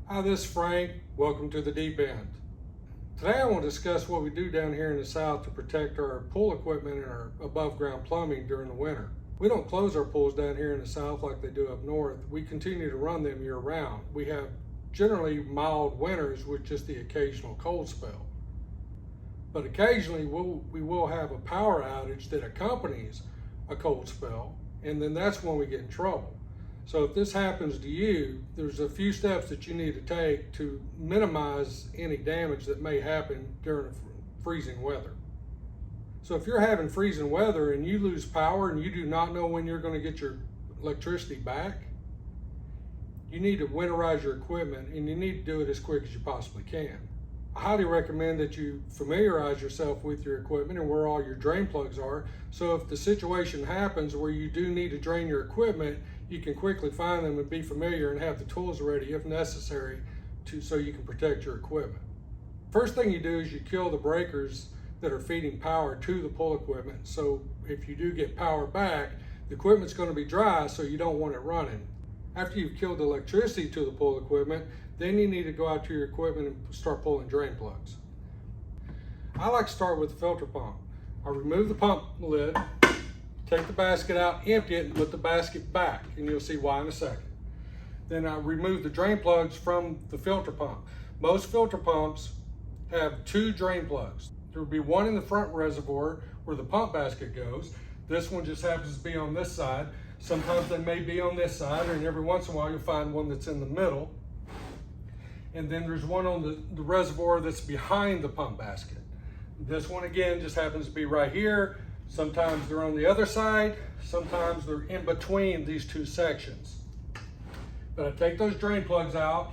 Hi, this is Frank. Welcome to the Deep End. Today I want to discuss what we do down here in the South to protect our pool equipment and our above ground plumbing during the winter. We don't close our pools down here in the South like they do up north. We continue to run them year round. We have generally mild winters with just the occasional cold spell. But occasionally we will have a power outage that accompanies a cold spell, and then that's when we get in trouble. So if this happens to you, there's a few steps that you need to take to minimize any damage that may happen during freezing weather. So if you're having freezing weather and you lose power and you do not know when you're going to get your electricity back, you need to winterize your equipment, and you need to do it as quick as you possibly can. I highly recommend that you familiarize yourself with your equipment and where all your drain plugs are, so if the situation happens where you do need to drain your equipment, you can quickly find them and be familiar and have the tools ready if necessary so you can protect your equipment. First thing you do is you kill the breakers that are feeding power to the pool equipment, so if you do get power back, the equipment's going to be dry, so you don't want it running. After you've killed the electricity to the pool equipment, then you need to go out to your equipment and start pulling drain plugs. I like to start with the filter pump. I remove the pump lid, take the basket out, empty it, and put the basket back, and you'll see why in a second. Then I remove the drain plugs from the filter pump. Most filter pumps have two drain plugs. There will be one in the front reservoir where the pump basket goes. This one just happens to be on this side. Sometimes they may be on this side, and every once in a while you'll find one that's in the middle. And then there's one on the reservoir that's behind the pump basket. This one again just happens to be right here. Sometimes they're on the other side, sometimes they're in between these two sections. But I take those drain plugs out,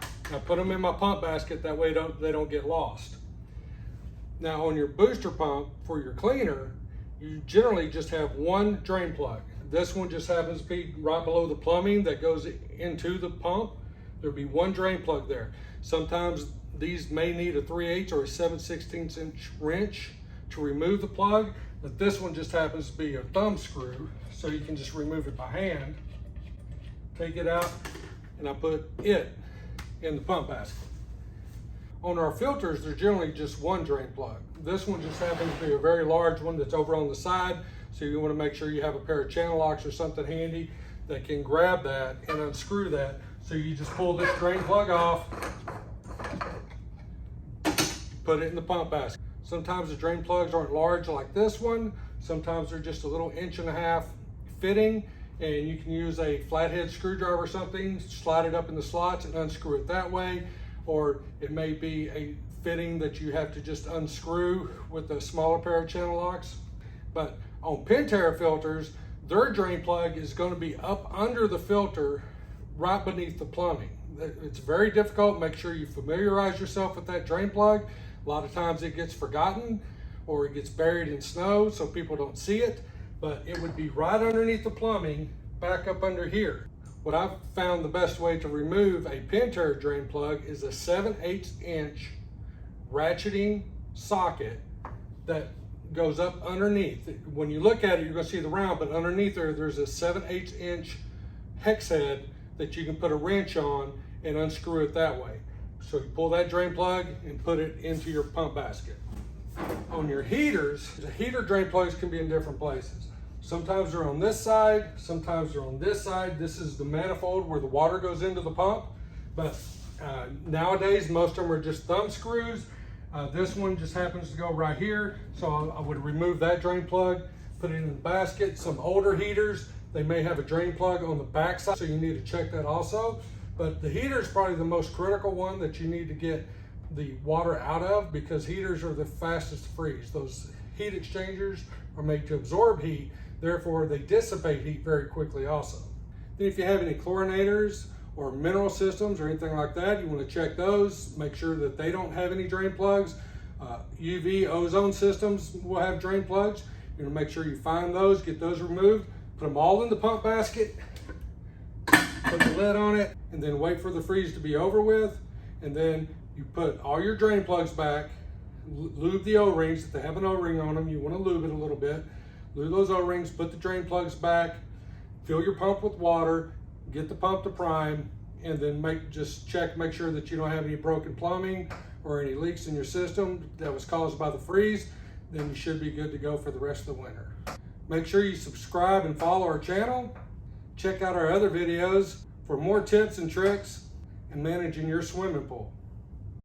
I put them in my pump basket, that way they don't get lost. Now on your booster pump for your cleaner, you generally just have one drain plug. This one just happens to be right below the plumbing that goes into the pump. There'll be one drain plug there. Sometimes these may need a 3/8 or a 7/16 inch wrench to remove the plug, but this one just happens to be a thumb screw, so you can just remove it by hand. Take it out, and I put it in the pump basket. On our filters, there's generally just one drain plug. This one just happens to be a very large one that's over on the side, so you want to make sure you have a pair of channel locks or something handy that can grab that and unscrew that. So you just pull this drain plug off, put it in the pump basket. Sometimes the drain plugs aren't large like this one. Sometimes they're just a little 1.5 inch fitting, and you can use a flathead screwdriver or something, slide it up in the slots and unscrew it that way. Or it may be a fitting that you have to just unscrew with a smaller pair of channel locks. But on Pentair filters, their drain plug is going to be up under the filter right beneath the plumbing. It's very difficult. Make sure you familiarize yourself with that drain plug. A lot of times it gets forgotten or it gets buried in snow so people don't see it, but it would be right underneath the plumbing, back up under here. What I've found the best way to remove a Pentair drain plug is a 7/8 inch ratcheting socket that goes up underneath. When you look at it, you're going to see the round, but underneath there's a 7/8 inch hex head that you can put a wrench on and unscrew it that way. So you pull that drain plug and put it into your pump basket. On your heaters, the heater drain plugs can be in different places. Sometimes they're on this side, sometimes they're on this side. This is the manifold where the water goes into the pump, but nowadays most of them are just thumb screws. This one just happens to go right here, so I would remove that drain plug, put it in the basket. Some older heaters, they may have a drain plug on the back side, so you need to check that also. But the heater is probably the most critical one that you need to get the water out of, because heaters are the fastest to freeze. Those heat exchangers are made to absorb heat, therefore they dissipate heat very quickly also. Then if you have any chlorinators or mineral systems or anything like that, you want to check those, make sure that they don't have any drain plugs. UV ozone systems will have drain plugs. You want to make sure you find those, get those removed, put them all in the pump basket, put the lid on it, and then wait for the freeze to be over with. And then you put all your drain plugs back, lube the O-rings. If they have an O-ring on them, you want to lube it a little bit. Lube those O-rings, put the drain plugs back, fill your pump with water, get the pump to prime, and then make sure that you don't have any broken plumbing or any leaks in your system that was caused by the freeze, then you should be good to go for the rest of the winter. Make sure you subscribe and follow our channel. Check out our other videos for more tips and tricks in managing your swimming pool.